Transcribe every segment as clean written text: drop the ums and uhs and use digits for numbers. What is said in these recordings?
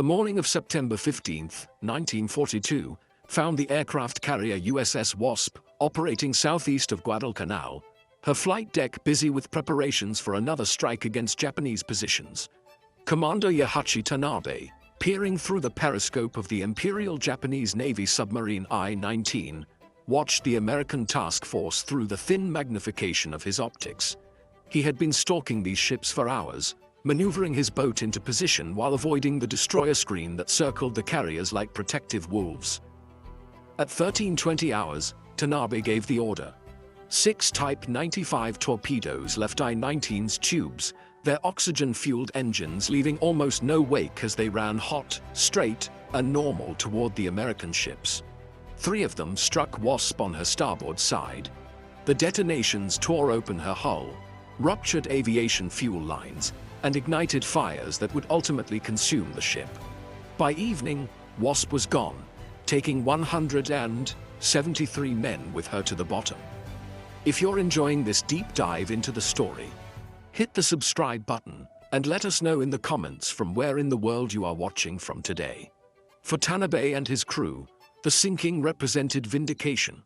The morning of September 15, 1942, found the aircraft carrier USS Wasp operating southeast of Guadalcanal, her flight deck busy with preparations for another strike against Japanese positions. Commander Yahachi Tanabe, peering through the periscope of the Imperial Japanese Navy submarine I-19, watched the American task force through the thin magnification of his optics. He had been stalking these ships for hours, maneuvering his boat into position while avoiding the destroyer screen that circled the carriers like protective wolves. At 13:20 hours, Tanabe gave the order. 6 Type 95 torpedoes left I-19's tubes, their oxygen-fueled engines leaving almost no wake as they ran hot, straight, and normal toward the American ships. 3 of them struck Wasp on her starboard side. The detonations tore open her hull, ruptured aviation fuel lines, and ignited fires that would ultimately consume the ship. By evening, Wasp was gone, taking 173 men with her to the bottom. If you're enjoying this deep dive into the story, hit the subscribe button and let us know in the comments from where in the world you are watching from today. For Tanabe and his crew, the sinking represented vindication.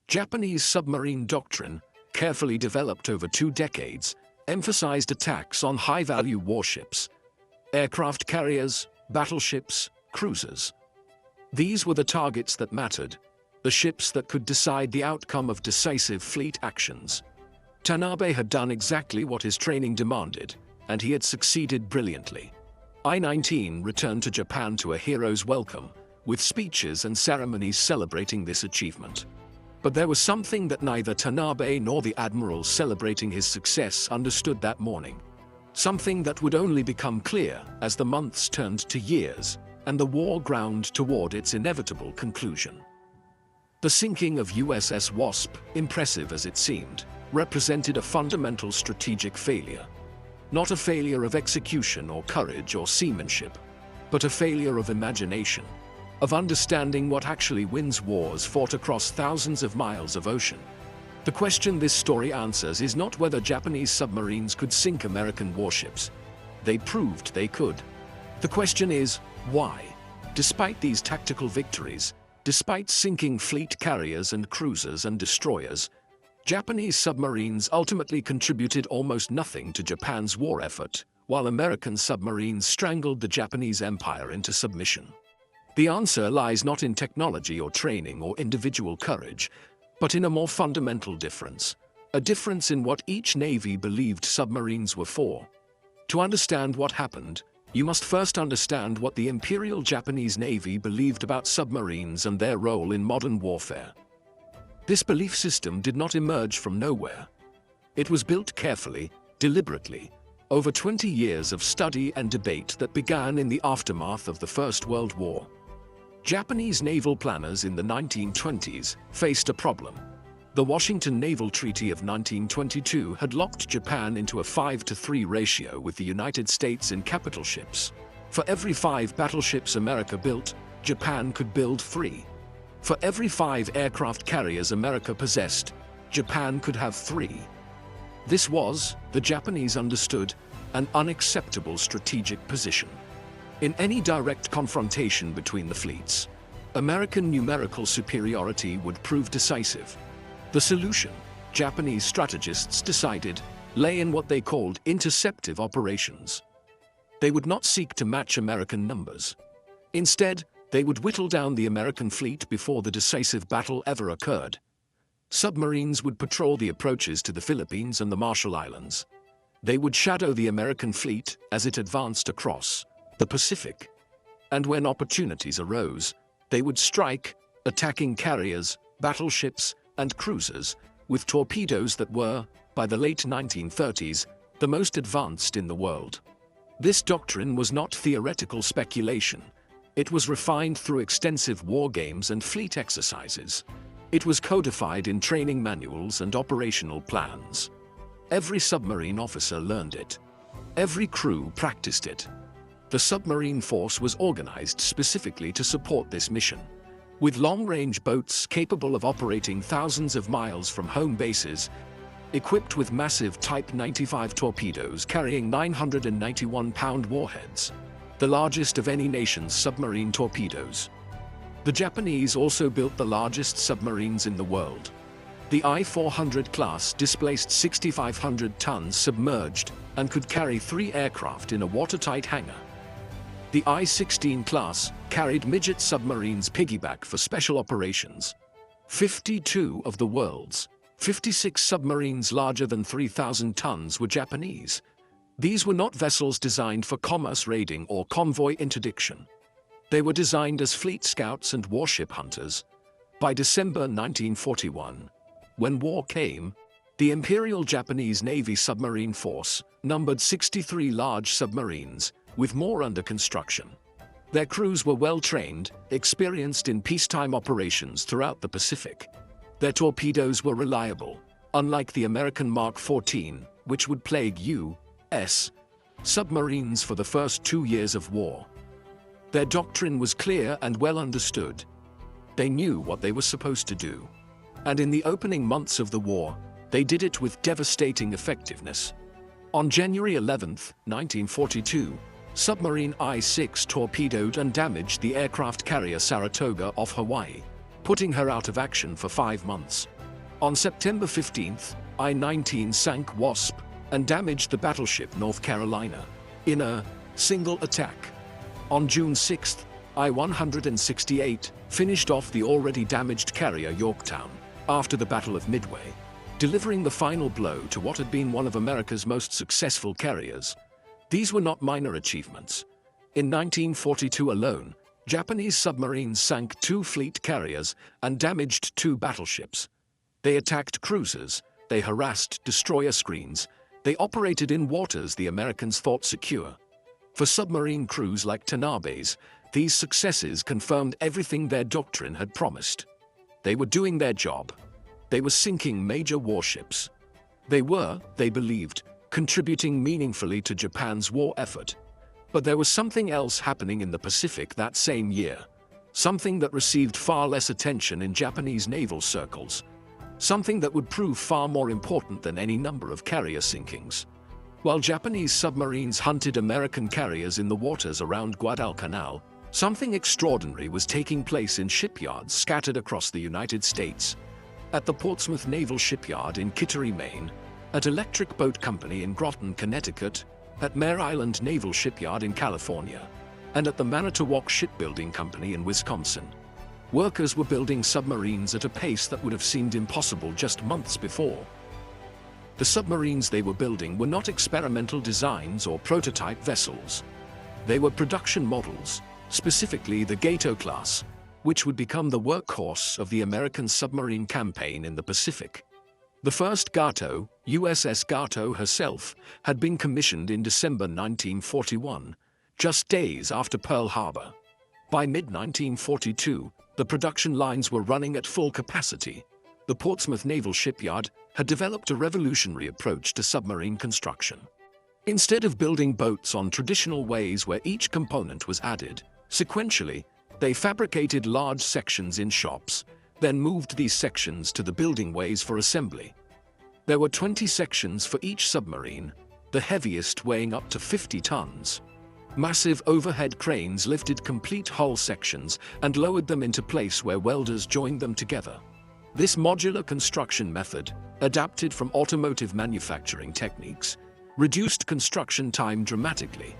Japanese submarine doctrine, carefully developed over 2 decades, emphasized attacks on high-value warships, aircraft carriers, battleships, cruisers. These were the targets that mattered, the ships that could decide the outcome of decisive fleet actions. Tanabe had done exactly what his training demanded, and he had succeeded brilliantly. I-19 returned to Japan to a hero's welcome, with speeches and ceremonies celebrating this achievement. But there was something that neither Tanabe nor the admiral celebrating his success understood that morning. Something that would only become clear as the months turned to years, and the war ground toward its inevitable conclusion. The sinking of USS Wasp, impressive as it seemed, represented a fundamental strategic failure. Not a failure of execution or courage or seamanship, but a failure of imagination, of understanding what actually wins wars fought across thousands of miles of ocean. The question this story answers is not whether Japanese submarines could sink American warships. They proved they could. The question is, why? Despite these tactical victories, despite sinking fleet carriers and cruisers and destroyers, Japanese submarines ultimately contributed almost nothing to Japan's war effort, while American submarines strangled the Japanese Empire into submission. The answer lies not in technology or training or individual courage, but in a more fundamental difference. A difference in what each navy believed submarines were for. To understand what happened, you must first understand what the Imperial Japanese Navy believed about submarines and their role in modern warfare. This belief system did not emerge from nowhere. It was built carefully, deliberately, over 20 years of study and debate that began in the aftermath of the First World War. Japanese naval planners in the 1920s faced a problem. The Washington Naval Treaty of 1922 had locked Japan into a 5-to-3 ratio with the United States in capital ships. For every 5 battleships America built, Japan could build 3. For every 5 aircraft carriers America possessed, Japan could have 3. This was, the Japanese understood, an unacceptable strategic position. In any direct confrontation between the fleets, American numerical superiority would prove decisive. The solution, Japanese strategists decided, lay in what they called interceptive operations. They would not seek to match American numbers. Instead, they would whittle down the American fleet before the decisive battle ever occurred. Submarines would patrol the approaches to the Philippines and the Marshall Islands. They would shadow the American fleet as it advanced across the Pacific. And when opportunities arose, they would strike, attacking carriers, battleships, and cruisers with torpedoes that were, by the late 1930s, the most advanced in the world. This doctrine was not theoretical speculation. It was refined through extensive war games and fleet exercises. It was codified in training manuals and operational plans. Every submarine officer learned it. Every crew practiced it. The submarine force was organized specifically to support this mission. With long-range boats capable of operating thousands of miles from home bases, equipped with massive Type 95 torpedoes carrying 991-pound warheads. the largest of any nation's submarine torpedoes. The Japanese also built the largest submarines in the world. The I-400 class displaced 6,500 tons submerged and could carry 3 aircraft in a watertight hangar. The I-16 class carried midget submarines piggyback for special operations. 52 of the world's 56 submarines larger than 3,000 tons were Japanese. These were not vessels designed for commerce raiding or convoy interdiction. They were designed as fleet scouts and warship hunters. By December 1941, when war came, the Imperial Japanese Navy submarine force numbered 63 large submarines, with more under construction. Their crews were well-trained, experienced in peacetime operations throughout the Pacific. Their torpedoes were reliable, unlike the American Mark XIV, which would plague U.S. submarines for the first 2 years of war. Their doctrine was clear and well understood. They knew what they were supposed to do. And in the opening months of the war, they did it with devastating effectiveness. On January 11, 1942, Submarine I-6 torpedoed and damaged the aircraft carrier Saratoga off Hawaii, putting her out of action for 5 months. On September 15, I-19 sank Wasp and damaged the battleship North Carolina in a single attack. On June 6, I-168 finished off the already damaged carrier Yorktown after the Battle of Midway, delivering the final blow to what had been one of America's most successful carriers. These were not minor achievements. In 1942 alone, Japanese submarines sank 2 fleet carriers and damaged 2 battleships. They attacked cruisers, they harassed destroyer screens, they operated in waters the Americans thought secure. For submarine crews like Tanabe's, these successes confirmed everything their doctrine had promised. They were doing their job. They were sinking major warships. They were, they believed, contributing meaningfully to Japan's war effort. But there was something else happening in the Pacific that same year. Something that received far less attention in Japanese naval circles. Something that would prove far more important than any number of carrier sinkings. While Japanese submarines hunted American carriers in the waters around Guadalcanal, something extraordinary was taking place in shipyards scattered across the United States. At the Portsmouth Naval Shipyard in Kittery, Maine, at Electric Boat Company in Groton, Connecticut, at Mare Island Naval Shipyard in California, and at the Manitowoc Shipbuilding Company in Wisconsin. Workers were building submarines at a pace that would have seemed impossible just months before. The submarines they were building were not experimental designs or prototype vessels. They were production models, specifically the Gato class, which would become the workhorse of the American submarine campaign in the Pacific. The first Gato, USS Gato herself, had been commissioned in December 1941, just days after Pearl Harbor. By mid-1942, the production lines were running at full capacity. The Portsmouth Naval Shipyard had developed a revolutionary approach to submarine construction. Instead of building boats on traditional ways where each component was added sequentially, they fabricated large sections in shops, then moved these sections to the building ways for assembly. There were 20 sections for each submarine, the heaviest weighing up to 50 tons. Massive overhead cranes lifted complete hull sections and lowered them into place where welders joined them together. This modular construction method, adapted from automotive manufacturing techniques, reduced construction time dramatically.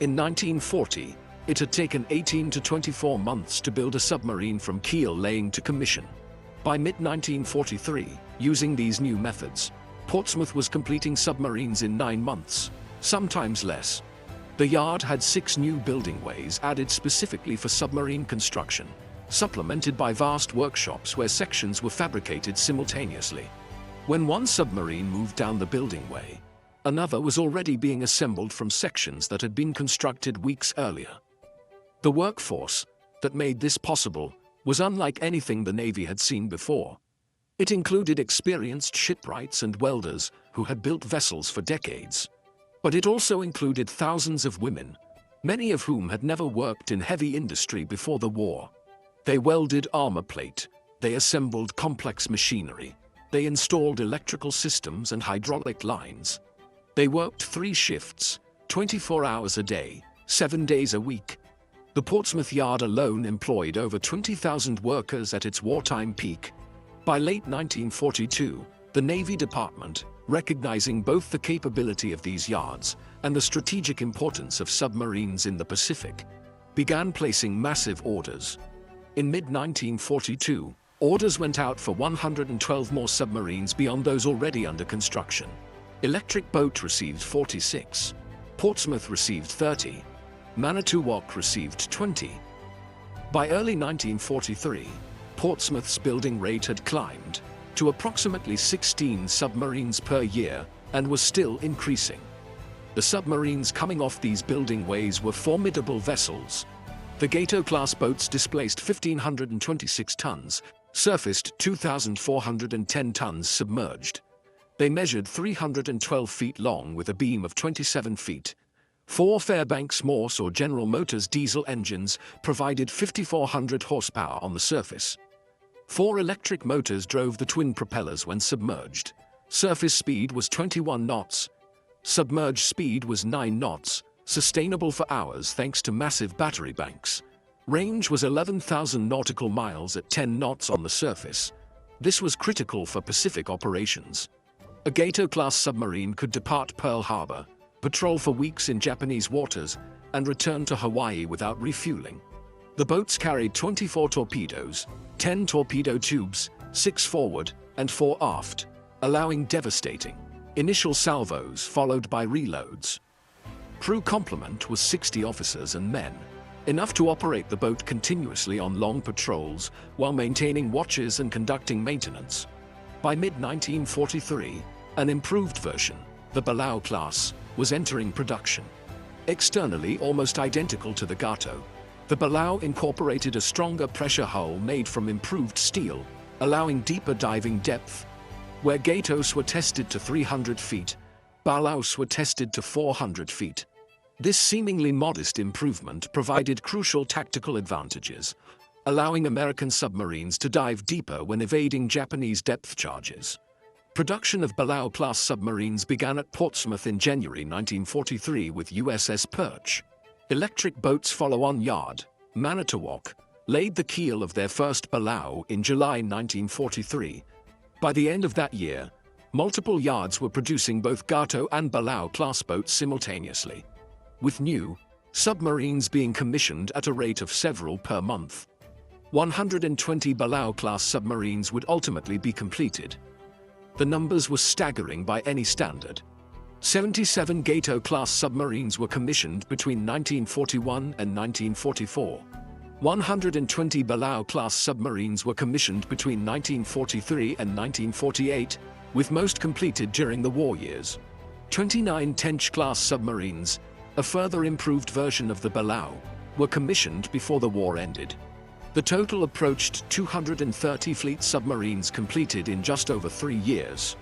In 1940, it had taken 18 to 24 months to build a submarine from keel laying to commission. By mid-1943, using these new methods, Portsmouth was completing submarines in 9 months, sometimes less. The yard had 6 new building ways added specifically for submarine construction, supplemented by vast workshops where sections were fabricated simultaneously. When one submarine moved down the building way, another was already being assembled from sections that had been constructed weeks earlier. The workforce that made this possible was unlike anything the Navy had seen before. It included experienced shipwrights and welders who had built vessels for decades. But it also included thousands of women, many of whom had never worked in heavy industry before the war. They welded armor plate, they assembled complex machinery, they installed electrical systems and hydraulic lines. They worked 3 shifts, 24 hours a day, 7 days a week. The Portsmouth Yard alone employed over 20,000 workers at its wartime peak. By late 1942, the Navy Department, recognizing both the capability of these yards and the strategic importance of submarines in the Pacific, began placing massive orders. In mid-1942, orders went out for 112 more submarines beyond those already under construction. Electric Boat received 46. Portsmouth received 30. Manitowoc received 20. By early 1943, Portsmouth's building rate had climbed to approximately 16 submarines per year and was still increasing. The submarines coming off these building ways were formidable vessels. The Gato-class boats displaced 1,526 tons, surfaced 2,410 tons submerged. They measured 312 feet long with a beam of 27 feet. 4 Fairbanks Morse or General Motors diesel engines provided 5,400 horsepower on the surface. 4 electric motors drove the twin propellers when submerged. Surface speed was 21 knots. Submerged speed was 9 knots, sustainable for hours thanks to massive battery banks. Range was 11,000 nautical miles at 10 knots on the surface. This was critical for Pacific operations. A Gato-class submarine could depart Pearl Harbor, patrol for weeks in Japanese waters, and return to Hawaii without refueling. The boats carried 24 torpedoes, 10 torpedo tubes, 6 forward and 4 aft, allowing devastating initial salvos followed by reloads. Crew complement was 60 officers and men, enough to operate the boat continuously on long patrols while maintaining watches and conducting maintenance. By mid-1943, an improved version, the Balao class, was entering production. Externally almost identical to the Gato, the Balao incorporated a stronger pressure hull made from improved steel, allowing deeper diving depth. Where Gatos were tested to 300 feet, Balaos were tested to 400 feet. This seemingly modest improvement provided crucial tactical advantages, allowing American submarines to dive deeper when evading Japanese depth charges. Production of Balao-class submarines began at Portsmouth in January 1943 with USS Perch. Electric boats follow-on yard, Manitowoc, laid the keel of their first Balao in July 1943. By the end of that year, multiple yards were producing both Gato and Balao-class boats simultaneously, with new submarines being commissioned at a rate of several per month. 120 Balao-class submarines would ultimately be completed. The numbers were staggering by any standard. 77 Gato-class submarines were commissioned between 1941 and 1944. 120 Balao-class submarines were commissioned between 1943 and 1948, with most completed during the war years. 29 Tench-class submarines, a further improved version of the Balao, were commissioned before the war ended. The total approached 230 fleet submarines completed in just over 3 years.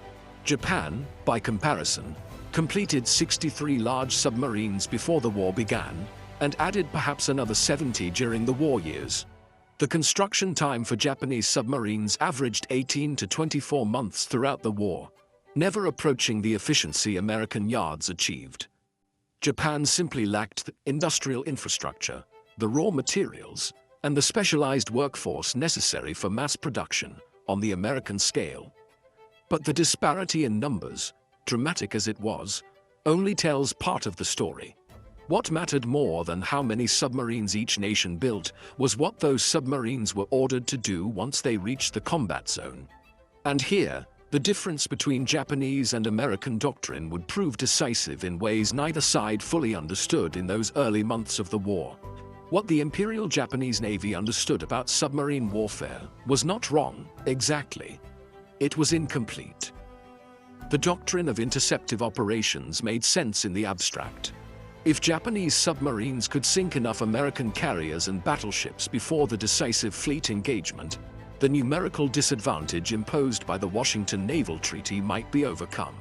Japan, by comparison, completed 63 large submarines before the war began, and added perhaps another 70 during the war years. The construction time for Japanese submarines averaged 18 to 24 months throughout the war, never approaching the efficiency American yards achieved. Japan simply lacked the industrial infrastructure, the raw materials, and the specialized workforce necessary for mass production on the American scale. But the disparity in numbers, dramatic as it was, only tells part of the story. What mattered more than how many submarines each nation built was what those submarines were ordered to do once they reached the combat zone. And here, the difference between Japanese and American doctrine would prove decisive in ways neither side fully understood in those early months of the war. What the Imperial Japanese Navy understood about submarine warfare was not wrong, exactly. It was incomplete. The doctrine of interceptive operations made sense in the abstract. If Japanese submarines could sink enough American carriers and battleships before the decisive fleet engagement, the numerical disadvantage imposed by the Washington Naval Treaty might be overcome.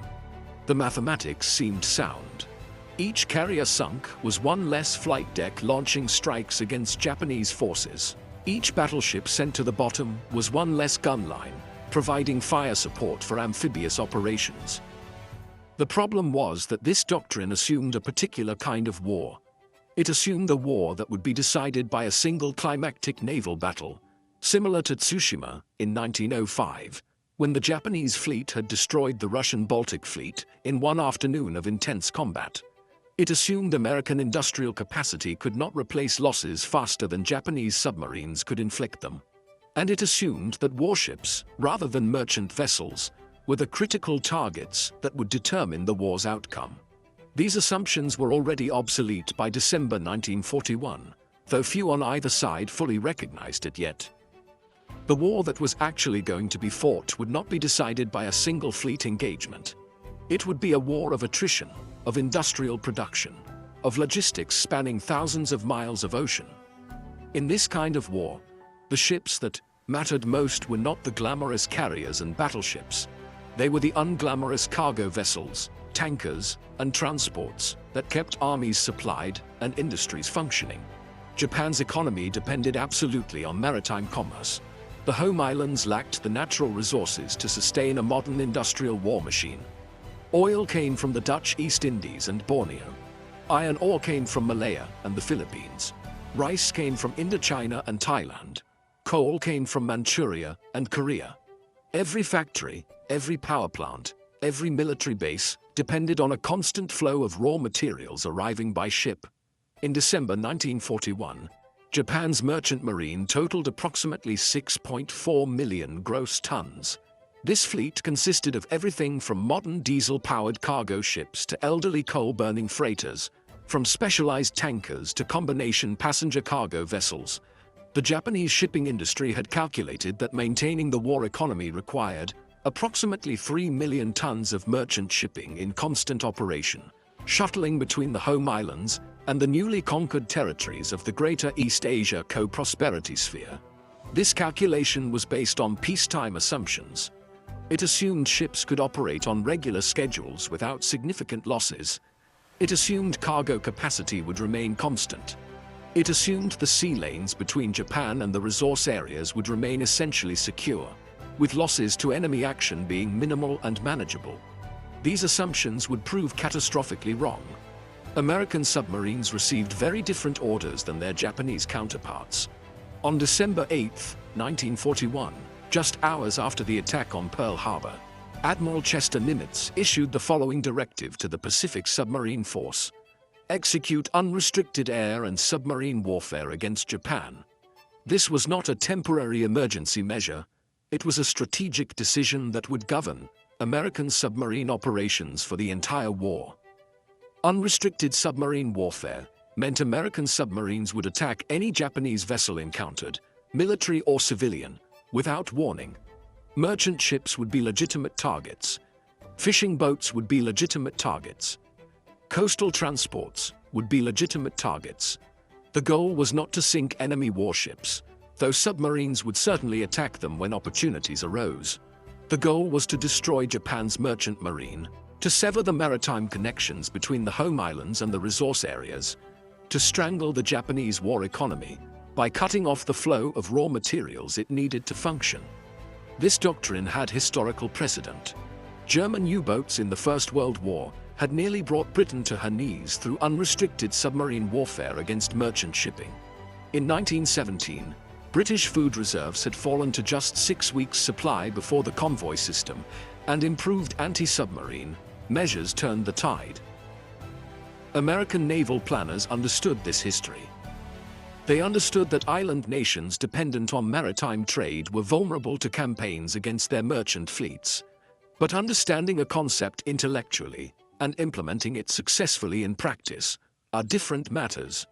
The mathematics seemed sound. Each carrier sunk was one less flight deck launching strikes against Japanese forces. Each battleship sent to the bottom was one less gun line, providing fire support for amphibious operations. The problem was that this doctrine assumed a particular kind of war. It assumed a war that would be decided by a single climactic naval battle, similar to Tsushima in 1905, when the Japanese fleet had destroyed the Russian Baltic Fleet in one afternoon of intense combat. It assumed American industrial capacity could not replace losses faster than Japanese submarines could inflict them. And it assumed that warships, rather than merchant vessels, were the critical targets that would determine the war's outcome. These assumptions were already obsolete by December 1941, though few on either side fully recognized it yet. The war that was actually going to be fought would not be decided by a single fleet engagement. It would be a war of attrition, of industrial production, of logistics spanning thousands of miles of ocean. In this kind of war, the ships that mattered most were not the glamorous carriers and battleships. They were the unglamorous cargo vessels, tankers, and transports that kept armies supplied and industries functioning. Japan's economy depended absolutely on maritime commerce. The home islands lacked the natural resources to sustain a modern industrial war machine. Oil came from the Dutch East Indies and Borneo. Iron ore came from Malaya and the Philippines. Rice came from Indochina and Thailand. Coal came from Manchuria and Korea. Every factory, every power plant, every military base depended on a constant flow of raw materials arriving by ship. In December 1941, Japan's merchant marine totaled approximately 6.4 million gross tons. This fleet consisted of everything from modern diesel-powered cargo ships to elderly coal-burning freighters, from specialized tankers to combination passenger cargo vessels. The Japanese shipping industry had calculated that maintaining the war economy required approximately 3 million tons of merchant shipping in constant operation, shuttling between the home islands and the newly conquered territories of the Greater East Asia Co-Prosperity Sphere. This calculation was based on peacetime assumptions. It assumed ships could operate on regular schedules without significant losses. It assumed cargo capacity would remain constant. It assumed the sea lanes between Japan and the resource areas would remain essentially secure, with losses to enemy action being minimal and manageable. These assumptions would prove catastrophically wrong. American submarines received very different orders than their Japanese counterparts. On December 8, 1941, just hours after the attack on Pearl Harbor, Admiral Chester Nimitz issued the following directive to the Pacific Submarine Force: execute unrestricted air and submarine warfare against Japan. This was not a temporary emergency measure. It was a strategic decision that would govern American submarine operations for the entire war. Unrestricted submarine warfare meant American submarines would attack any Japanese vessel encountered, military or civilian, without warning. Merchant ships would be legitimate targets. Fishing boats would be legitimate targets. Coastal transports would be legitimate targets. The goal was not to sink enemy warships, though submarines would certainly attack them when opportunities arose. The goal was to destroy Japan's merchant marine, to sever the maritime connections between the home islands and the resource areas, to strangle the Japanese war economy by cutting off the flow of raw materials it needed to function. This doctrine had historical precedent. German U-boats in the First World War had nearly brought Britain to her knees through unrestricted submarine warfare against merchant shipping. In 1917, British food reserves had fallen to just 6 weeks' supply before the convoy system, and improved anti-submarine measures turned the tide. American naval planners understood this history. They understood that island nations dependent on maritime trade were vulnerable to campaigns against their merchant fleets. But understanding a concept intellectually and implementing it successfully in practice are different matters.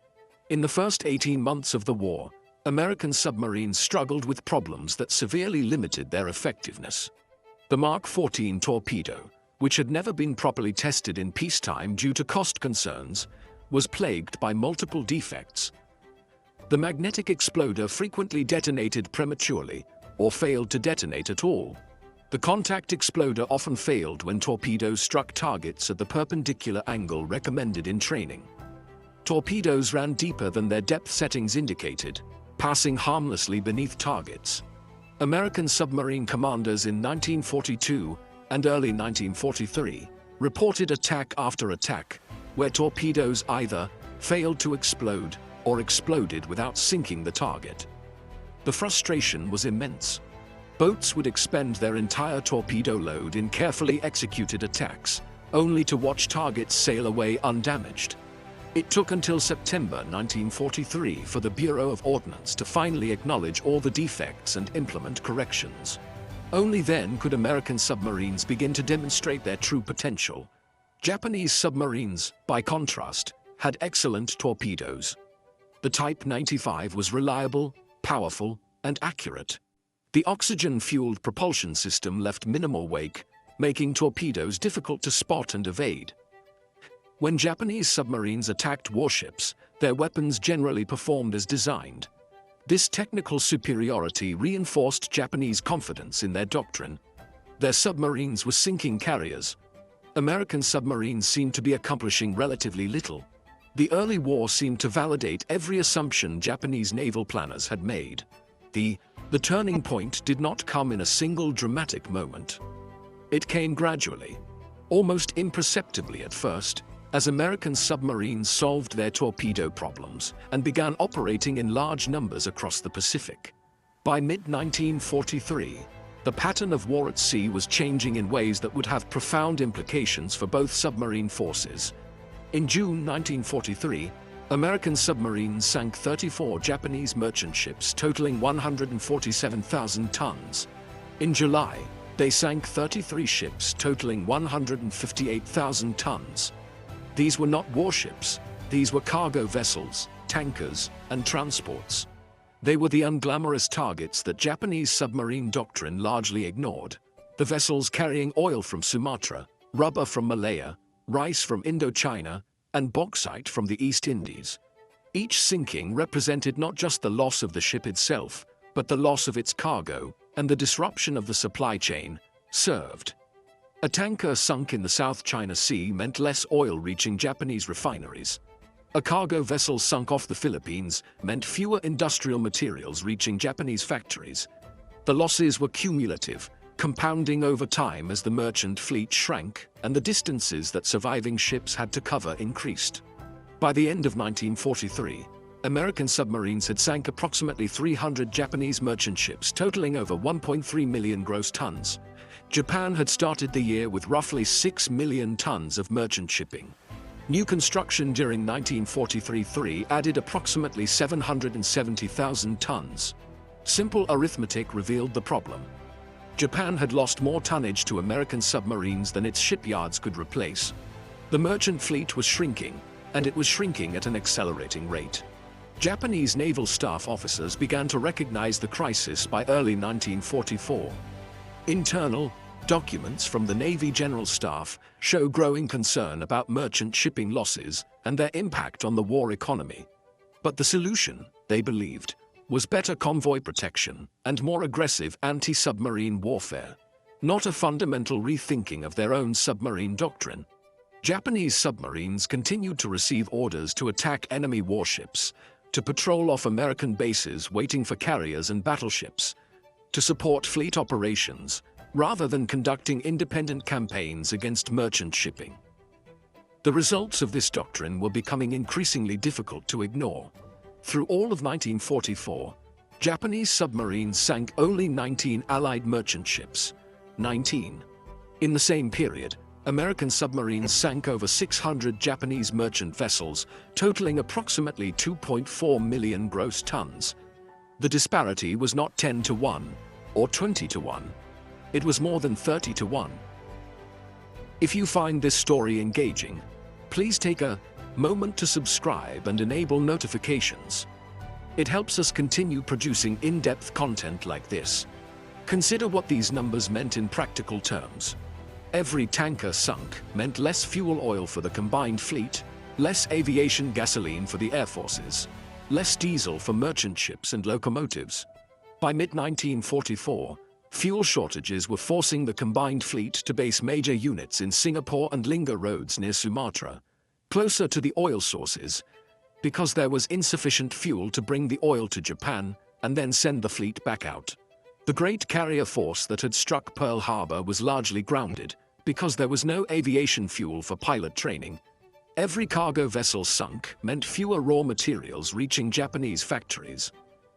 In the first 18 months of the war, American submarines struggled with problems that severely limited their effectiveness. The Mark 14 torpedo, which had never been properly tested in peacetime due to cost concerns, was plagued by multiple defects. The magnetic exploder frequently detonated prematurely or failed to detonate at all. The contact exploder often failed when torpedoes struck targets at the perpendicular angle recommended in training. Torpedoes ran deeper than their depth settings indicated, passing harmlessly beneath targets. American submarine commanders in 1942 and early 1943 reported attack after attack, where torpedoes either failed to explode, or exploded without sinking the target. The frustration was immense. Boats would expend their entire torpedo load in carefully executed attacks, only to watch targets sail away undamaged. It took until September 1943 for the Bureau of Ordnance to finally acknowledge all the defects and implement corrections. Only then could American submarines begin to demonstrate their true potential. Japanese submarines, by contrast, had excellent torpedoes. The Type 95 was reliable, powerful, and accurate. The oxygen-fueled propulsion system left minimal wake, making torpedoes difficult to spot and evade. When Japanese submarines attacked warships, their weapons generally performed as designed. This technical superiority reinforced Japanese confidence in their doctrine. Their submarines were sinking carriers. American submarines seemed to be accomplishing relatively little. The early war seemed to validate every assumption Japanese naval planners had made. The turning point did not come in a single dramatic moment. It came gradually, almost imperceptibly at first, as American submarines solved their torpedo problems and began operating in large numbers across the Pacific. By mid-1943, the pattern of war at sea was changing in ways that would have profound implications for both submarine forces. In June 1943, American submarines sank 34 Japanese merchant ships totaling 147,000 tons. In July, they sank 33 ships totaling 158,000 tons. These were not warships, these were cargo vessels, tankers, and transports. They were the unglamorous targets that Japanese submarine doctrine largely ignored. The vessels carrying oil from Sumatra, rubber from Malaya, rice from Indochina, and bauxite from the East Indies. Each sinking represented not just the loss of the ship itself, but the loss of its cargo and the disruption of the supply chain served. A tanker sunk in the South China Sea meant less oil reaching Japanese refineries. A cargo vessel sunk off the Philippines meant fewer industrial materials reaching Japanese factories. The losses were cumulative, compounding over time as the merchant fleet shrank and the distances that surviving ships had to cover increased. By the end of 1943, American submarines had sank approximately 300 Japanese merchant ships totaling over 1.3 million gross tons. Japan had started the year with roughly 6 million tons of merchant shipping. New construction during 1943 added approximately 770,000 tons. Simple arithmetic revealed the problem. Japan had lost more tonnage to American submarines than its shipyards could replace. The merchant fleet was shrinking, and it was shrinking at an accelerating rate. Japanese naval staff officers began to recognize the crisis by early 1944. Internal documents from the Navy General Staff show growing concern about merchant shipping losses and their impact on the war economy. But the solution, they believed, was better convoy protection and more aggressive anti-submarine warfare, not a fundamental rethinking of their own submarine doctrine. Japanese submarines continued to receive orders to attack enemy warships, to patrol off American bases waiting for carriers and battleships, to support fleet operations, rather than conducting independent campaigns against merchant shipping. The results of this doctrine were becoming increasingly difficult to ignore. Through all of 1944, Japanese submarines sank only 19 Allied merchant ships. 19. In the same period, American submarines sank over 600 Japanese merchant vessels, totaling approximately 2.4 million gross tons. The disparity was not 10 to 1 or 20 to 1. It was more than 30 to 1. If you find this story engaging, please take a moment to subscribe and enable notifications. It helps us continue producing in-depth content like this. Consider what these numbers meant in practical terms. Every tanker sunk meant less fuel oil for the combined fleet, less aviation gasoline for the air forces, less diesel for merchant ships and locomotives. By mid-1944, fuel shortages were forcing the combined fleet to base major units in Singapore and Lingga roads near Sumatra, closer to the oil sources, because there was insufficient fuel to bring the oil to Japan and then send the fleet back out. The great carrier force that had struck Pearl Harbor was largely grounded because there was no aviation fuel for pilot training. Every cargo vessel sunk meant fewer raw materials reaching Japanese factories.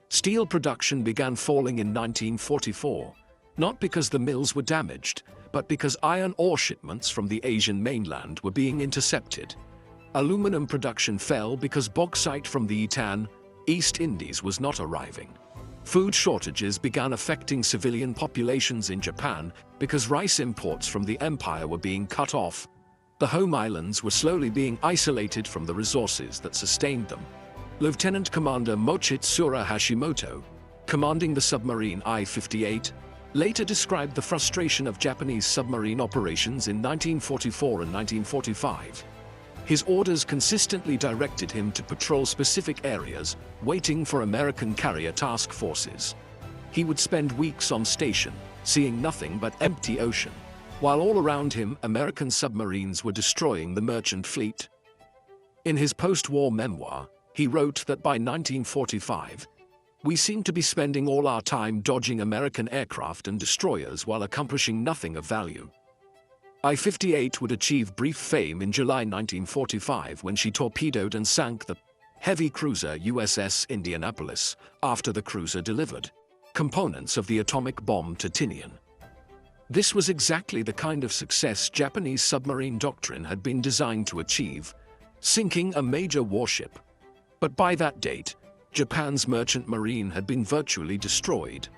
Steel production began falling in 1944, not because the mills were damaged, but because iron ore shipments from the Asian mainland were being intercepted. Aluminum production fell because bauxite from the East Indies was not arriving. Food shortages began affecting civilian populations in Japan because rice imports from the empire were being cut off. The home islands were slowly being isolated from the resources that sustained them. Lieutenant Commander Mochitsura Hashimoto, commanding the submarine I-58, later described the frustration of Japanese submarine operations in 1944 and 1945. His orders consistently directed him to patrol specific areas, waiting for American carrier task forces. He would spend weeks on station, seeing nothing but empty ocean, while all around him American submarines were destroying the merchant fleet. In his post-war memoir, he wrote that by 1945, "We seemed to be spending all our time dodging American aircraft and destroyers while accomplishing nothing of value." I-58 would achieve brief fame in July 1945 when she torpedoed and sank the heavy cruiser USS Indianapolis after the cruiser delivered components of the atomic bomb to Tinian. This was exactly the kind of success Japanese submarine doctrine had been designed to achieve, sinking a major warship. But by that date, Japan's merchant marine had been virtually destroyed.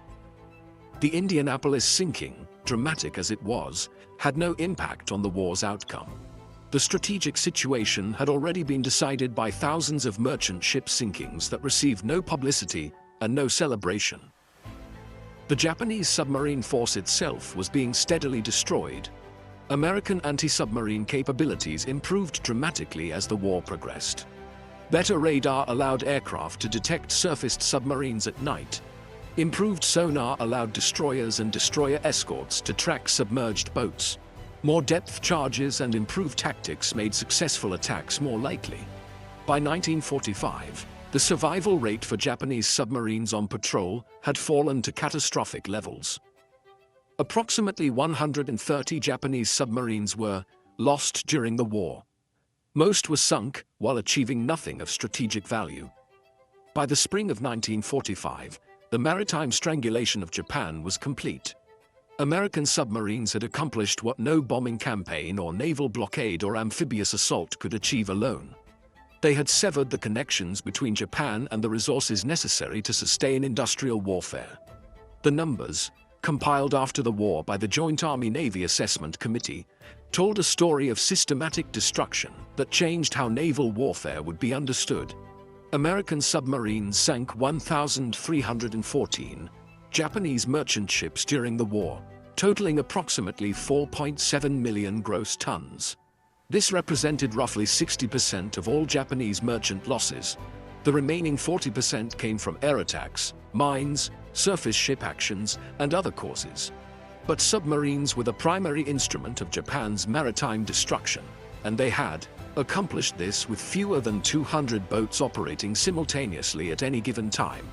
The Indianapolis sinking, dramatic as it was, had no impact on the war's outcome. The strategic situation had already been decided by thousands of merchant ship sinkings that received no publicity and no celebration. The Japanese submarine force itself was being steadily destroyed. American anti-submarine capabilities improved dramatically as the war progressed. Better radar allowed aircraft to detect surfaced submarines at night. Improved sonar allowed destroyers and destroyer escorts to track submerged boats. More depth charges and improved tactics made successful attacks more likely. By 1945, the survival rate for Japanese submarines on patrol had fallen to catastrophic levels. Approximately 130 Japanese submarines were lost during the war. Most were sunk while achieving nothing of strategic value. By the spring of 1945, the maritime strangulation of Japan was complete. American submarines had accomplished what no bombing campaign or naval blockade or amphibious assault could achieve alone. They had severed the connections between Japan and the resources necessary to sustain industrial warfare. The numbers, compiled after the war by the Joint Army-Navy Assessment Committee, told a story of systematic destruction that changed how naval warfare would be understood. American submarines sank 1,314 Japanese merchant ships during the war, totaling approximately 4.7 million gross tons. This represented roughly 60% of all Japanese merchant losses. The remaining 40% came from air attacks, mines, surface ship actions, and other causes. But submarines were the primary instrument of Japan's maritime destruction, and they had accomplished this with fewer than 200 boats operating simultaneously at any given time.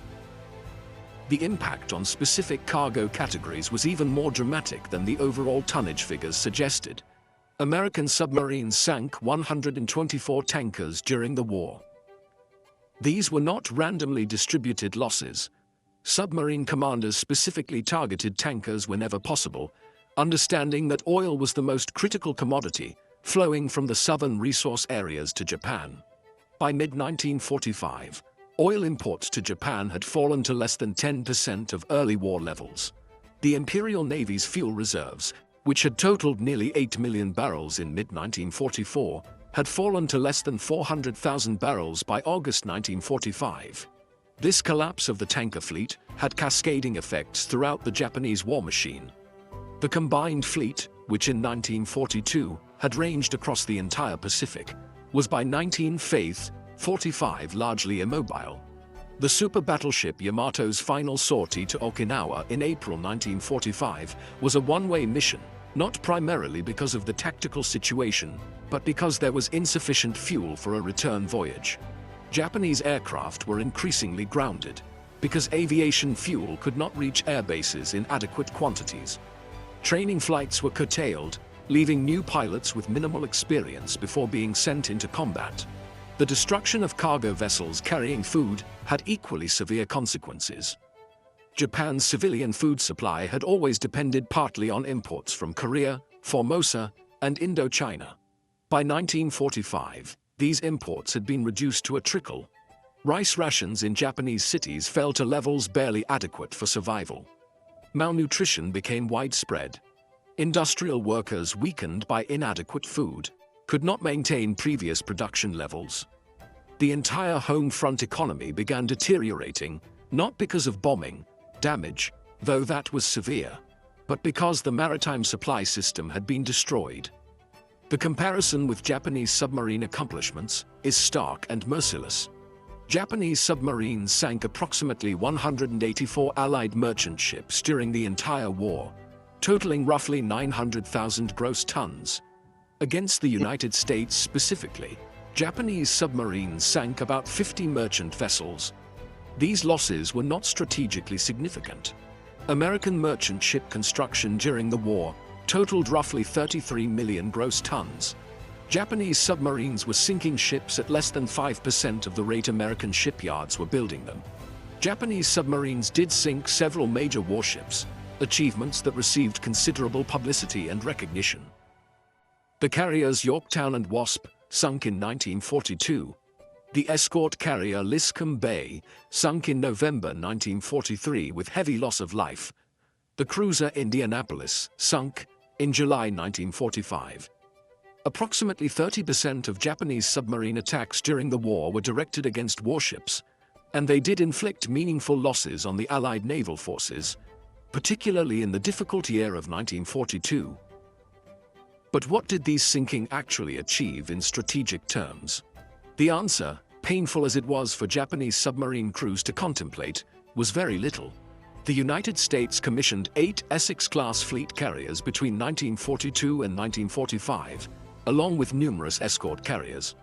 The impact on specific cargo categories was even more dramatic than the overall tonnage figures suggested. American submarines sank 124 tankers during the war. These were not randomly distributed losses. Submarine commanders specifically targeted tankers whenever possible, understanding that oil was the most critical commodity flowing from the southern resource areas to Japan. By mid-1945, oil imports to Japan had fallen to less than 10% of early war levels. The Imperial Navy's fuel reserves, which had totaled nearly 8 million barrels in mid-1944, had fallen to less than 400,000 barrels by August 1945. This collapse of the tanker fleet had cascading effects throughout the Japanese war machine. The combined fleet, which in 1942 had ranged across the entire Pacific, was by 1945 largely immobile. The super battleship Yamato's final sortie to Okinawa in April 1945 was a one-way mission, not primarily because of the tactical situation, but because there was insufficient fuel for a return voyage. Japanese aircraft were increasingly grounded, because aviation fuel could not reach air bases in adequate quantities. Training flights were curtailed, leaving new pilots with minimal experience before being sent into combat. The destruction of cargo vessels carrying food had equally severe consequences. Japan's civilian food supply had always depended partly on imports from Korea, Formosa, and Indochina. By 1945, these imports had been reduced to a trickle. Rice rations in Japanese cities fell to levels barely adequate for survival. Malnutrition became widespread. Industrial workers, weakened by inadequate food, could not maintain previous production levels. The entire home front economy began deteriorating, not because of bombing damage, though that was severe, but because the maritime supply system had been destroyed. The comparison with Japanese submarine accomplishments is stark and merciless. Japanese submarines sank approximately 184 Allied merchant ships during the entire war, totaling roughly 900,000 gross tons. Against the United States specifically, Japanese submarines sank about 50 merchant vessels. These losses were not strategically significant. American merchant ship construction during the war totaled roughly 33 million gross tons. Japanese submarines were sinking ships at less than 5% of the rate American shipyards were building them. Japanese submarines did sink several major warships, achievements that received considerable publicity and recognition. The carriers Yorktown and Wasp sunk in 1942. The escort carrier Liscombe Bay sunk in November 1943 with heavy loss of life. The cruiser Indianapolis sunk in July 1945. Approximately 30% of Japanese submarine attacks during the war were directed against warships, and they did inflict meaningful losses on the Allied naval forces, particularly in the difficult year of 1942. But what did these sinking actually achieve in strategic terms? The answer, painful as it was for Japanese submarine crews to contemplate, was very little. The United States commissioned 8 Essex-class fleet carriers between 1942 and 1945, along with numerous escort carriers.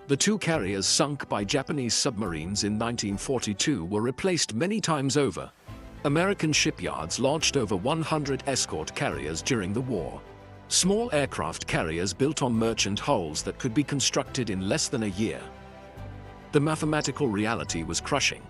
The 2 carriers sunk by Japanese submarines in 1942 were replaced many times over. American shipyards launched over 100 escort carriers during the war. Small aircraft carriers built on merchant hulls that could be constructed in less than a year. The mathematical reality was crushing.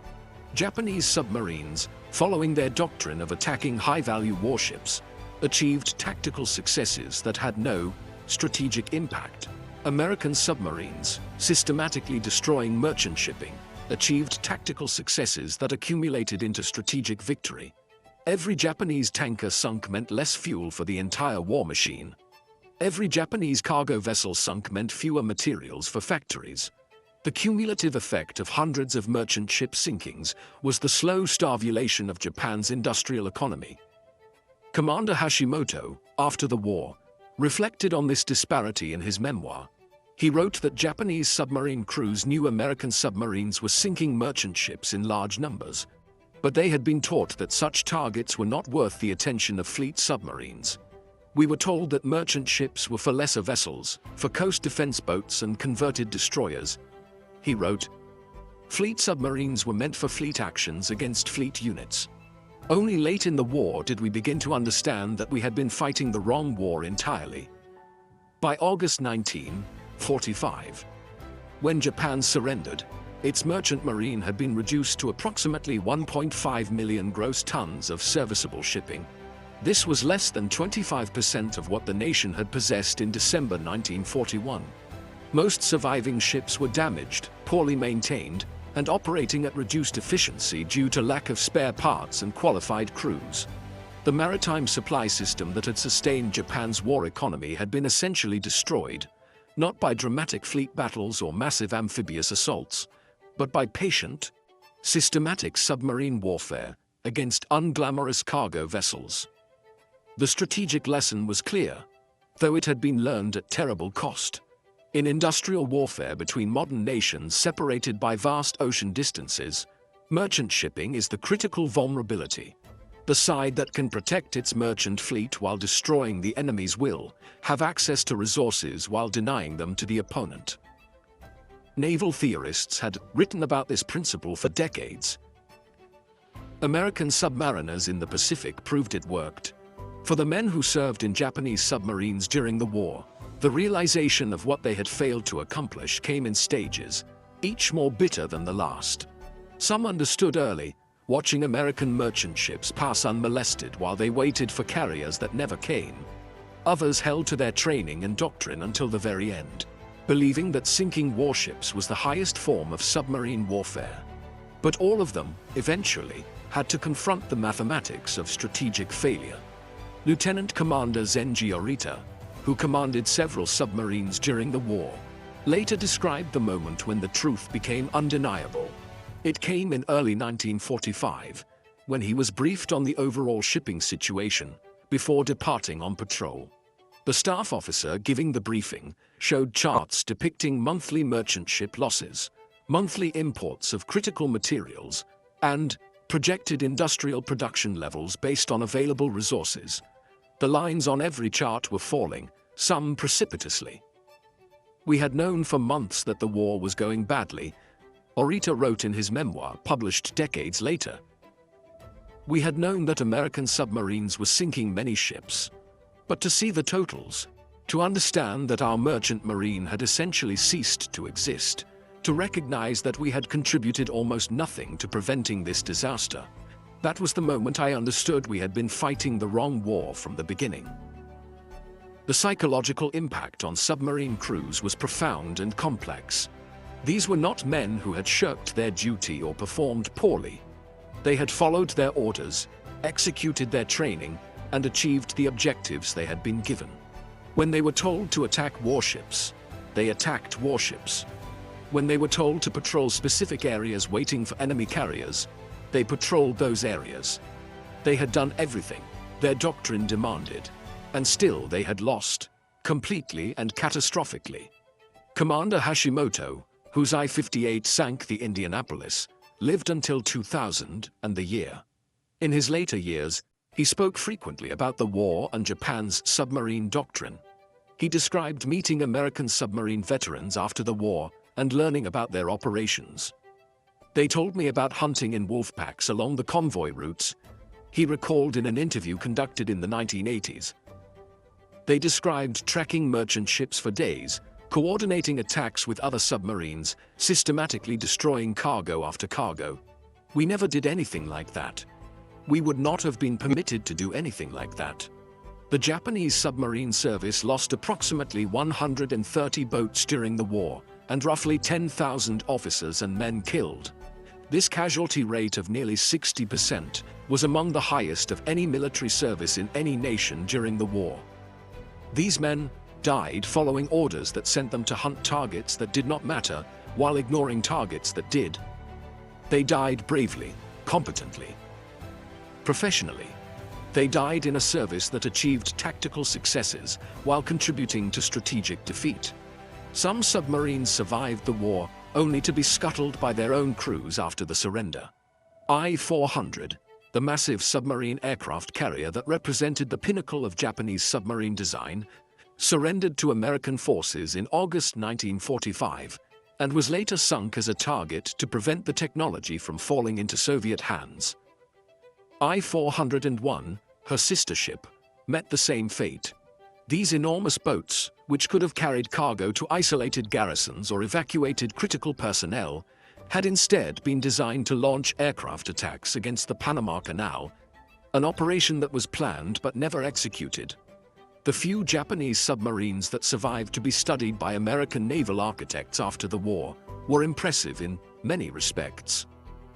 Japanese submarines, following their doctrine of attacking high-value warships, achieved tactical successes that had no strategic impact. American submarines, systematically destroying merchant shipping, achieved tactical successes that accumulated into strategic victory. Every Japanese tanker sunk meant less fuel for the entire war machine. Every Japanese cargo vessel sunk meant fewer materials for factories. The cumulative effect of hundreds of merchant ship sinkings was the slow starvation of Japan's industrial economy. Commander Hashimoto, after the war, reflected on this disparity in his memoir. He wrote that Japanese submarine crews knew American submarines were sinking merchant ships in large numbers, but they had been taught that such targets were not worth the attention of fleet submarines. We were told that merchant ships were for lesser vessels, for coast defense boats and converted destroyers. He wrote, "Fleet submarines were meant for fleet actions against fleet units. Only late in the war did we begin to understand that we had been fighting the wrong war entirely." By August 1945, when Japan surrendered, its merchant marine had been reduced to approximately 1.5 million gross tons of serviceable shipping. This was less than 25% of what the nation had possessed in December 1941. Most surviving ships were damaged, poorly maintained, and operating at reduced efficiency due to lack of spare parts and qualified crews. The maritime supply system that had sustained Japan's war economy had been essentially destroyed, not by dramatic fleet battles or massive amphibious assaults, but by patient, systematic submarine warfare against unglamorous cargo vessels. The strategic lesson was clear, though it had been learned at terrible cost. In industrial warfare between modern nations separated by vast ocean distances, merchant shipping is the critical vulnerability. The side that can protect its merchant fleet while destroying the enemy's will have access to resources while denying them to the opponent. Naval theorists had written about this principle for decades. American submariners in the Pacific proved it worked. For the men who served in Japanese submarines during the war, the realization of what they had failed to accomplish came in stages, each more bitter than the last. Some understood early, watching American merchant ships pass unmolested while they waited for carriers that never came. Others held to their training and doctrine until the very end, believing that sinking warships was the highest form of submarine warfare. But all of them, eventually, had to confront the mathematics of strategic failure. Lieutenant Commander Zenji Orita, who commanded several submarines during the war, later described the moment when the truth became undeniable. It came in early 1945, when he was briefed on the overall shipping situation before departing on patrol. The staff officer giving the briefing showed charts depicting monthly merchant ship losses, monthly imports of critical materials, and projected industrial production levels based on available resources. The lines on every chart were falling, some precipitously. "We had known for months that the war was going badly," Orita wrote in his memoir, published decades later. "We had known that American submarines were sinking many ships. But to see the totals, to understand that our merchant marine had essentially ceased to exist, to recognize that we had contributed almost nothing to preventing this disaster, that was the moment I understood we had been fighting the wrong war from the beginning." The psychological impact on submarine crews was profound and complex. These were not men who had shirked their duty or performed poorly. They had followed their orders, executed their training, and achieved the objectives they had been given. When they were told to attack warships, they attacked warships. When they were told to patrol specific areas waiting for enemy carriers, they patrolled those areas. They had done everything their doctrine demanded, and still they had lost, completely and catastrophically. Commander Hashimoto, whose I-58 sank the Indianapolis, lived until 2000 and the year. In his later years, he spoke frequently about the war and Japan's submarine doctrine. He described meeting American submarine veterans after the war and learning about their operations. "They told me about hunting in wolf packs along the convoy routes," he recalled in an interview conducted in the 1980s. "They described tracking merchant ships for days, coordinating attacks with other submarines, systematically destroying cargo after cargo. We never did anything like that. We would not have been permitted to do anything like that." The Japanese submarine service lost approximately 130 boats during the war, and roughly 10,000 officers and men killed. This casualty rate of nearly 60% was among the highest of any military service in any nation during the war. These men died following orders that sent them to hunt targets that did not matter while ignoring targets that did. They died bravely, competently. Professionally, they died in a service that achieved tactical successes while contributing to strategic defeat. Some submarines survived the war only to be scuttled by their own crews after the surrender. I-400, the massive submarine aircraft carrier that represented the pinnacle of Japanese submarine design, surrendered to American forces in August 1945 and was later sunk as a target to prevent the technology from falling into Soviet hands. I-401, her sister ship, met the same fate. These enormous boats, which could have carried cargo to isolated garrisons or evacuated critical personnel, had instead been designed to launch aircraft attacks against the Panama Canal, an operation that was planned but never executed. The few Japanese submarines that survived to be studied by American naval architects after the war were impressive in many respects.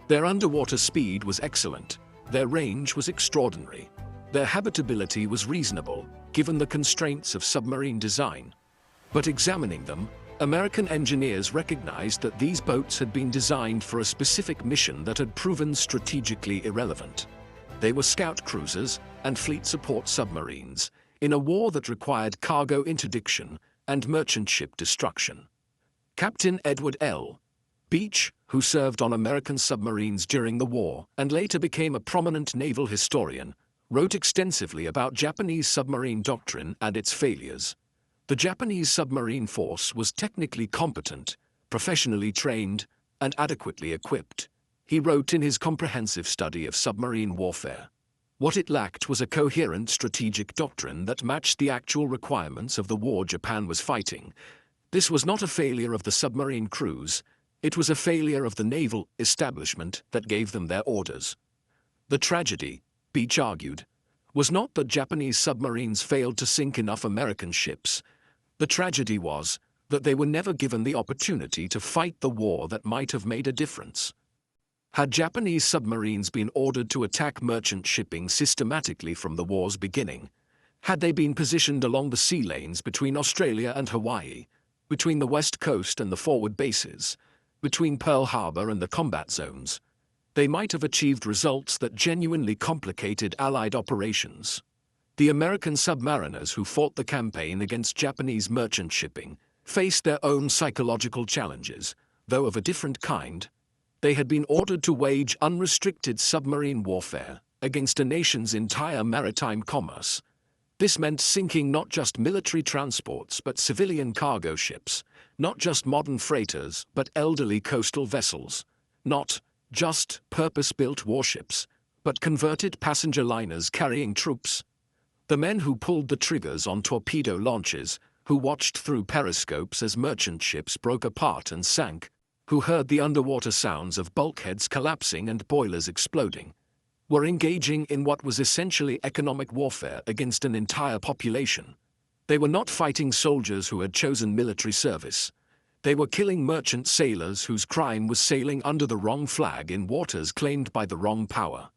Their underwater speed was excellent, their range was extraordinary, their habitability was reasonable, given the constraints of submarine design. But examining them, American engineers recognized that these boats had been designed for a specific mission that had proven strategically irrelevant. They were scout cruisers and fleet support submarines, in a war that required cargo interdiction and merchant ship destruction. Captain Edward L. Beach, who served on American submarines during the war and later became a prominent naval historian, wrote extensively about Japanese submarine doctrine and its failures. The Japanese submarine force was technically competent, professionally trained, and adequately equipped, he wrote in his comprehensive study of submarine warfare. What it lacked was a coherent strategic doctrine that matched the actual requirements of the war Japan was fighting. This was not a failure of the submarine crews, it was a failure of the naval establishment that gave them their orders. The tragedy, Beach argued, was not that Japanese submarines failed to sink enough American ships. The tragedy was that they were never given the opportunity to fight the war that might have made a difference. Had Japanese submarines been ordered to attack merchant shipping systematically from the war's beginning, had they been positioned along the sea lanes between Australia and Hawaii, between the west coast and the forward bases, between Pearl Harbor and the combat zones, they might have achieved results that genuinely complicated Allied operations. The American submariners who fought the campaign against Japanese merchant shipping faced their own psychological challenges, though of a different kind. They had been ordered to wage unrestricted submarine warfare against a nation's entire maritime commerce. This meant sinking not just military transports but civilian cargo ships, not just modern freighters but elderly coastal vessels, not just purpose-built warships, but converted passenger liners carrying troops. The men who pulled the triggers on torpedo launches, who watched through periscopes as merchant ships broke apart and sank, who heard the underwater sounds of bulkheads collapsing and boilers exploding, were engaging in what was essentially economic warfare against an entire population. They were not fighting soldiers who had chosen military service. They were killing merchant sailors whose crime was sailing under the wrong flag in waters claimed by the wrong power.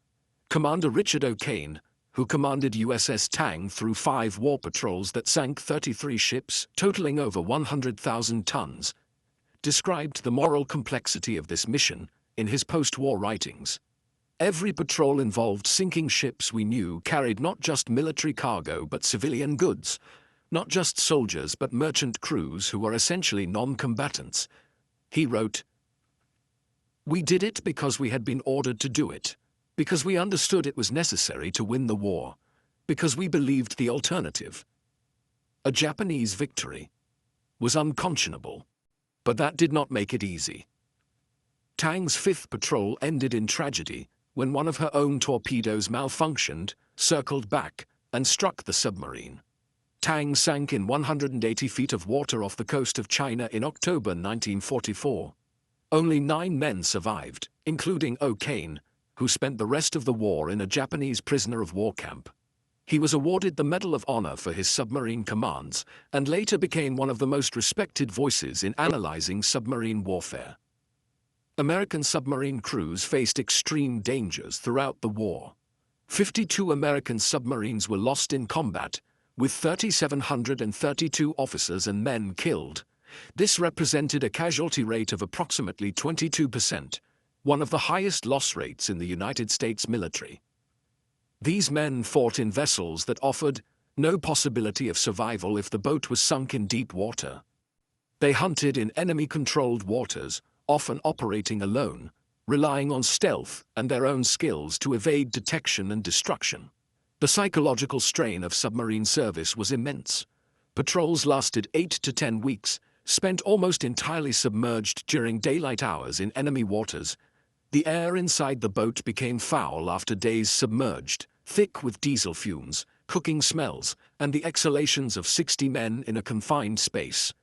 Commander Richard O'Kane, who commanded USS Tang through 5 war patrols that sank 33 ships totaling over 100,000 tons, described the moral complexity of this mission in his post-war writings. Every patrol involved sinking ships we knew carried not just military cargo but civilian goods, not just soldiers but merchant crews who were essentially non-combatants. He wrote, "We did it because we had been ordered to do it, because we understood it was necessary to win the war, because we believed the alternative. A Japanese victory was unconscionable, but that did not make it easy." Tang's 5th patrol ended in tragedy when one of her own torpedoes malfunctioned, circled back, and struck the submarine. Tang sank in 180 feet of water off the coast of China in October 1944. Only 9 men survived, including O'Kane, who spent the rest of the war in a Japanese prisoner of war camp. He was awarded the Medal of Honor for his submarine commands, and later became one of the most respected voices in analyzing submarine warfare. American submarine crews faced extreme dangers throughout the war. 52 American submarines were lost in combat, with 3,732 officers and men killed. This represented a casualty rate of approximately 22%, one of the highest loss rates in the United States military. These men fought in vessels that offered no possibility of survival if the boat was sunk in deep water. They hunted in enemy-controlled waters, often operating alone, relying on stealth and their own skills to evade detection and destruction. The psychological strain of submarine service was immense. Patrols lasted 8 to 10 weeks, spent almost entirely submerged during daylight hours in enemy waters. The air inside the boat became foul after days submerged, thick with diesel fumes, cooking smells, and the exhalations of 60 men in a confined space.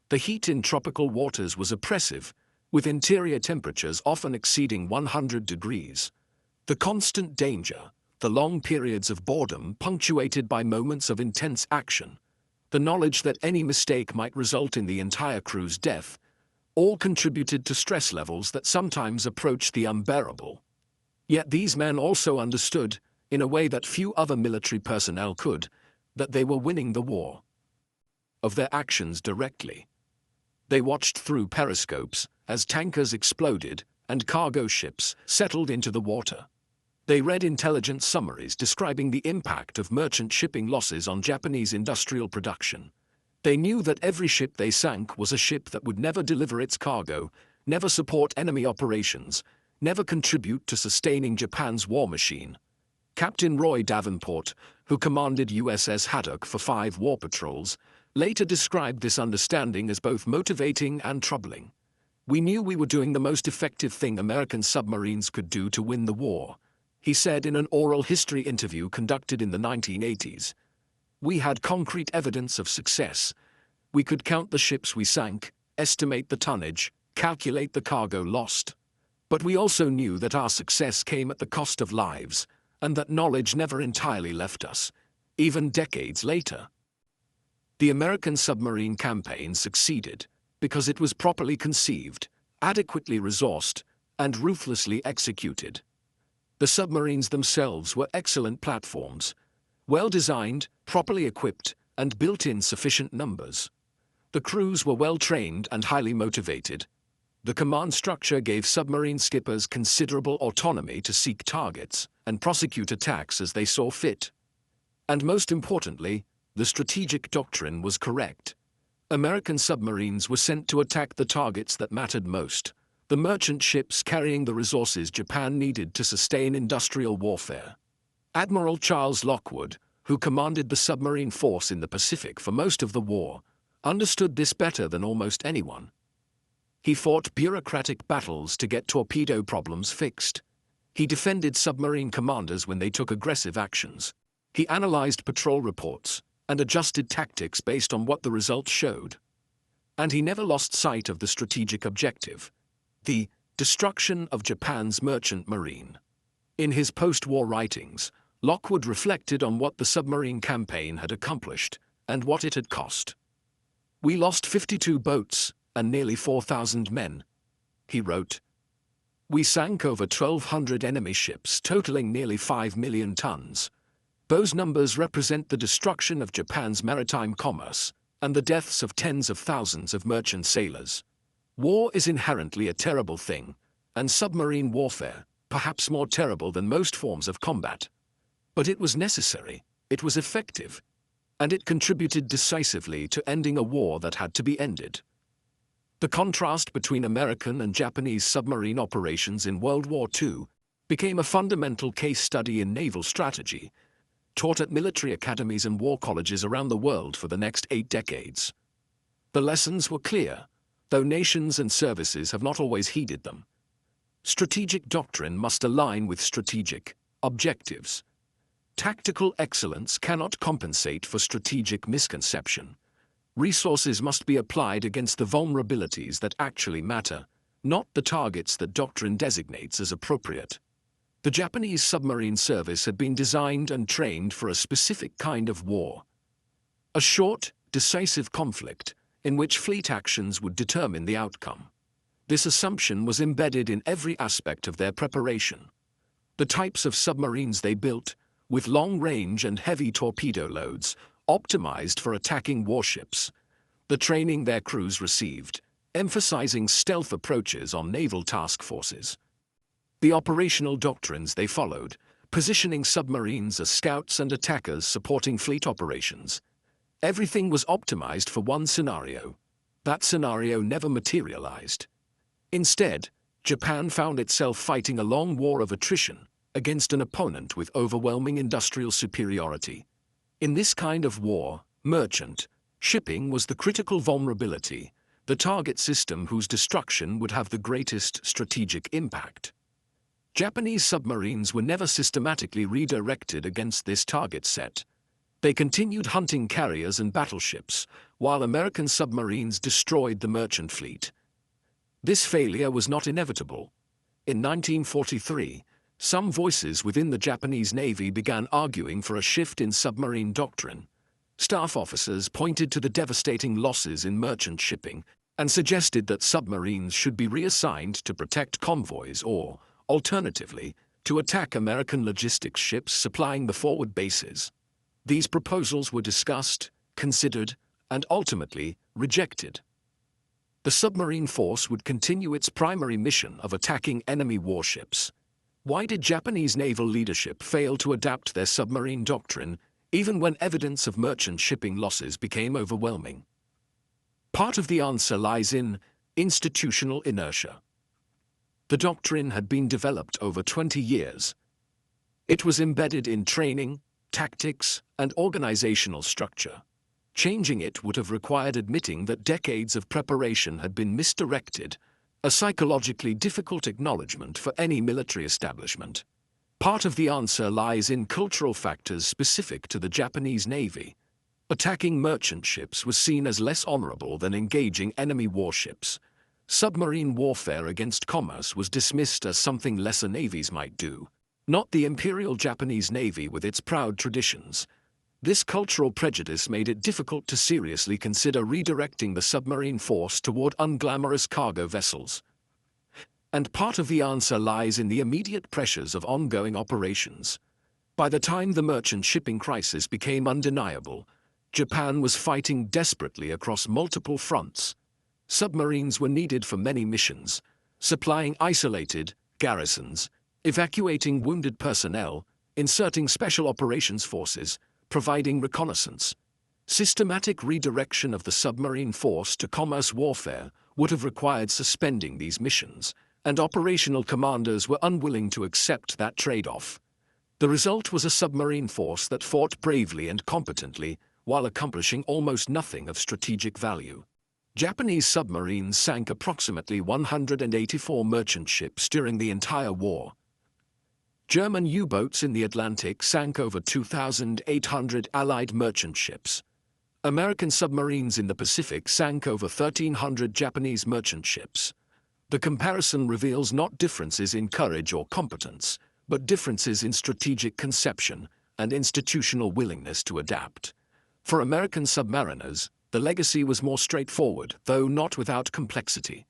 The heat in tropical waters was oppressive, with interior temperatures often exceeding 100 degrees. The constant danger, the long periods of boredom punctuated by moments of intense action, the knowledge that any mistake might result in the entire crew's death, all contributed to stress levels that sometimes approached the unbearable. Yet these men also understood, in a way that few other military personnel could, that they were winning the war. Of their actions directly. They watched through periscopes as tankers exploded and cargo ships settled into the water. They read intelligence summaries describing the impact of merchant shipping losses on Japanese industrial production. They knew that every ship they sank was a ship that would never deliver its cargo, never support enemy operations, never contribute to sustaining Japan's war machine. Captain Roy Davenport, who commanded USS Haddock for 5 war patrols, later described this understanding as both motivating and troubling. "We knew we were doing the most effective thing American submarines could do to win the war. He said in an oral history interview conducted in the 1980s, "We had concrete evidence of success. We could count the ships we sank, estimate the tonnage, calculate the cargo lost. But we also knew that our success came at the cost of lives, and that knowledge never entirely left us, even decades later." The American submarine campaign succeeded because it was properly conceived, adequately resourced, and ruthlessly executed. The submarines themselves were excellent platforms, well-designed, properly equipped, and built in sufficient numbers. The crews were well-trained and highly motivated. The command structure gave submarine skippers considerable autonomy to seek targets and prosecute attacks as they saw fit. And most importantly, the strategic doctrine was correct. American submarines were sent to attack the targets that mattered most, the merchant ships carrying the resources Japan needed to sustain industrial warfare. Admiral Charles Lockwood, who commanded the submarine force in the Pacific for most of the war, understood this better than almost anyone. He fought bureaucratic battles to get torpedo problems fixed. He defended submarine commanders when they took aggressive actions. He analyzed patrol reports and adjusted tactics based on what the results showed. And he never lost sight of the strategic objective: the destruction of Japan's merchant marine. In his post-war writings, Lockwood reflected on what the submarine campaign had accomplished and what it had cost. "We lost 52 boats and nearly 4,000 men," he wrote. "We sank over 1,200 enemy ships, totaling nearly 5 million tons. Those numbers represent the destruction of Japan's maritime commerce and the deaths of tens of thousands of merchant sailors. War is inherently a terrible thing, and submarine warfare, perhaps more terrible than most forms of combat. But it was necessary, it was effective, and it contributed decisively to ending a war that had to be ended." The contrast between American and Japanese submarine operations in World War II became a fundamental case study in naval strategy, taught at military academies and war colleges around the world for the next 8 decades. The lessons were clear, though nations and services have not always heeded them. Strategic doctrine must align with strategic objectives. Tactical excellence cannot compensate for strategic misconception. Resources must be applied against the vulnerabilities that actually matter, not the targets that doctrine designates as appropriate. The Japanese submarine service had been designed and trained for a specific kind of war. A short, decisive conflict in which fleet actions would determine the outcome. This assumption was embedded in every aspect of their preparation. The types of submarines they built, with long range and heavy torpedo loads, optimized for attacking warships. The training their crews received, emphasizing stealth approaches on naval task forces. The operational doctrines they followed, positioning submarines as scouts and attackers supporting fleet operations. Everything was optimized for one scenario. That scenario never materialized. Instead, Japan found itself fighting a long war of attrition against an opponent with overwhelming industrial superiority. In this kind of war, merchant shipping was the critical vulnerability, the target system whose destruction would have the greatest strategic impact. Japanese submarines were never systematically redirected against this target set. They continued hunting carriers and battleships, while American submarines destroyed the merchant fleet. This failure was not inevitable. In 1943, some voices within the Japanese Navy began arguing for a shift in submarine doctrine. Staff officers pointed to the devastating losses in merchant shipping and suggested that submarines should be reassigned to protect convoys or, alternatively, to attack American logistics ships supplying the forward bases. These proposals were discussed, considered, and ultimately rejected. The submarine force would continue its primary mission of attacking enemy warships. Why did Japanese naval leadership fail to adapt their submarine doctrine, even when evidence of merchant shipping losses became overwhelming? Part of the answer lies in institutional inertia. The doctrine had been developed over 20 years. It was embedded in training, tactics, and organizational structure. Changing it would have required admitting that decades of preparation had been misdirected, a psychologically difficult acknowledgement for any military establishment. Part of the answer lies in cultural factors specific to the Japanese Navy. Attacking merchant ships was seen as less honorable than engaging enemy warships. Submarine warfare against commerce was dismissed as something lesser navies might do, not the Imperial Japanese Navy with its proud traditions. This cultural prejudice made it difficult to seriously consider redirecting the submarine force toward unglamorous cargo vessels. And part of the answer lies in the immediate pressures of ongoing operations. By the time the merchant shipping crisis became undeniable, Japan was fighting desperately across multiple fronts. Submarines were needed for many missions, supplying isolated garrisons, evacuating wounded personnel, inserting special operations forces, providing reconnaissance. Systematic redirection of the submarine force to commerce warfare would have required suspending these missions, and operational commanders were unwilling to accept that trade-off. The result was a submarine force that fought bravely and competently while accomplishing almost nothing of strategic value. Japanese submarines sank approximately 184 merchant ships during the entire war. German U-boats in the Atlantic sank over 2,800 Allied merchant ships. American submarines in the Pacific sank over 1,300 Japanese merchant ships. The comparison reveals not differences in courage or competence, but differences in strategic conception and institutional willingness to adapt. For American submariners, the legacy was more straightforward, though not without complexity.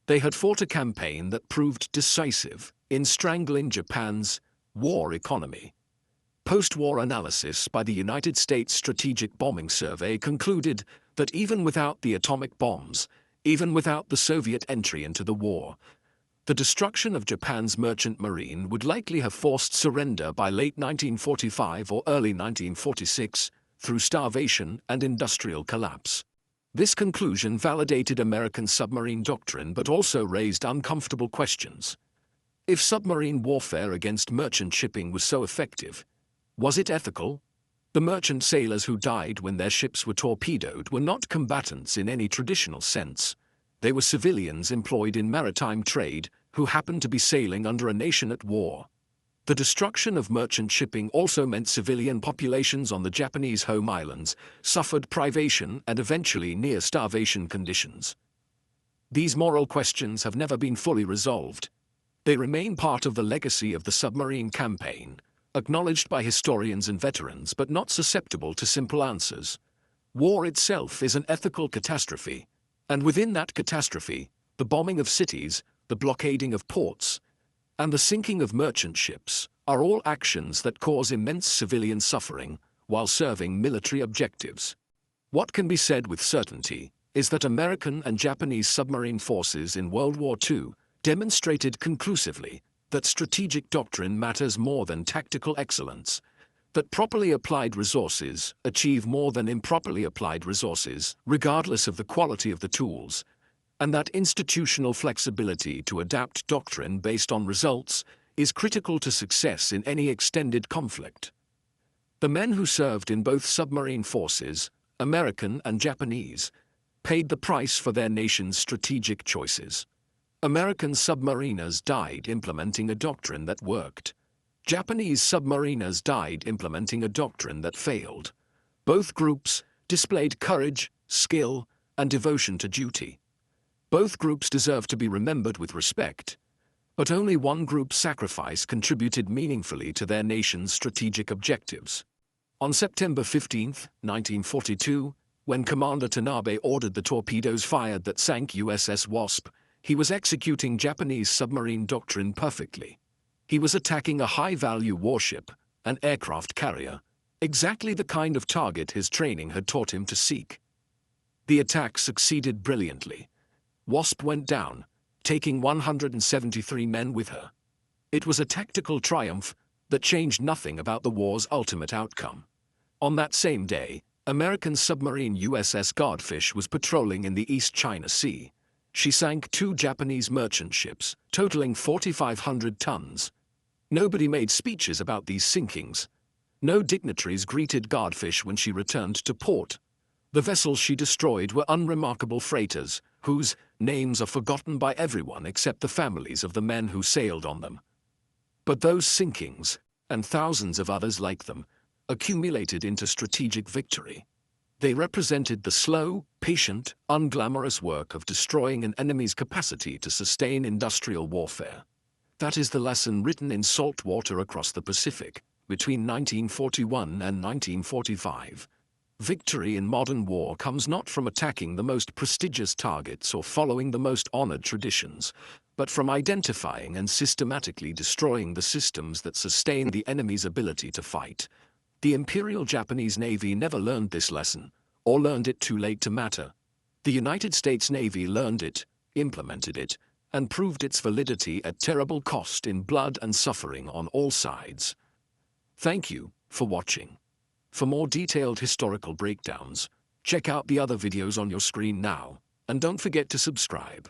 They had fought a campaign that proved decisive in strangling Japan's war economy. Post-war analysis by the United States Strategic Bombing Survey concluded that even without the atomic bombs, even without the Soviet entry into the war, the destruction of Japan's merchant marine would likely have forced surrender by late 1945 or early 1946 through starvation and industrial collapse. This conclusion validated American submarine doctrine but also raised uncomfortable questions. If submarine warfare against merchant shipping was so effective, was it ethical? The merchant sailors who died when their ships were torpedoed were not combatants in any traditional sense. They were civilians employed in maritime trade who happened to be sailing under a nation at war. The destruction of merchant shipping also meant civilian populations on the Japanese home islands suffered privation and eventually near starvation conditions. These moral questions have never been fully resolved. They remain part of the legacy of the submarine campaign, acknowledged by historians and veterans but not susceptible to simple answers. War itself is an ethical catastrophe, and within that catastrophe, the bombing of cities, the blockading of ports, and the sinking of merchant ships are all actions that cause immense civilian suffering while serving military objectives. What can be said with certainty is that American and Japanese submarine forces in World War II demonstrated conclusively that strategic doctrine matters more than tactical excellence, that properly applied resources achieve more than improperly applied resources, regardless of the quality of the tools, and that institutional flexibility to adapt doctrine based on results is critical to success in any extended conflict. The men who served in both submarine forces, American and Japanese, paid the price for their nation's strategic choices. American submariners died implementing a doctrine that worked. Japanese submariners died implementing a doctrine that failed. Both groups displayed courage, skill, and devotion to duty. Both groups deserve to be remembered with respect, but only one group's sacrifice contributed meaningfully to their nation's strategic objectives. On September 15, 1942, when Commander Tanabe ordered the torpedoes fired that sank USS Wasp, he was executing Japanese submarine doctrine perfectly. He was attacking a high-value warship, an aircraft carrier, exactly the kind of target his training had taught him to seek. The attack succeeded brilliantly. Wasp went down, taking 173 men with her. It was a tactical triumph that changed nothing about the war's ultimate outcome. On that same day, American submarine USS Guardfish was patrolling in the East China Sea. She sank 2 Japanese merchant ships, totaling 4,500 tons. Nobody made speeches about these sinkings. No dignitaries greeted Guardfish when she returned to port. The vessels she destroyed were unremarkable freighters, whose names are forgotten by everyone except the families of the men who sailed on them. But those sinkings, and thousands of others like them, accumulated into strategic victory. They represented the slow, patient, unglamorous work of destroying an enemy's capacity to sustain industrial warfare. That is the lesson written in salt water across the Pacific, between 1941 and 1945. Victory in modern war comes not from attacking the most prestigious targets or following the most honored traditions, but from identifying and systematically destroying the systems that sustain the enemy's ability to fight. The Imperial Japanese Navy never learned this lesson, or learned it too late to matter. The United States Navy learned it, implemented it, and proved its validity at terrible cost in blood and suffering on all sides. Thank you for watching. For more detailed historical breakdowns, check out the other videos on your screen now, and don't forget to subscribe.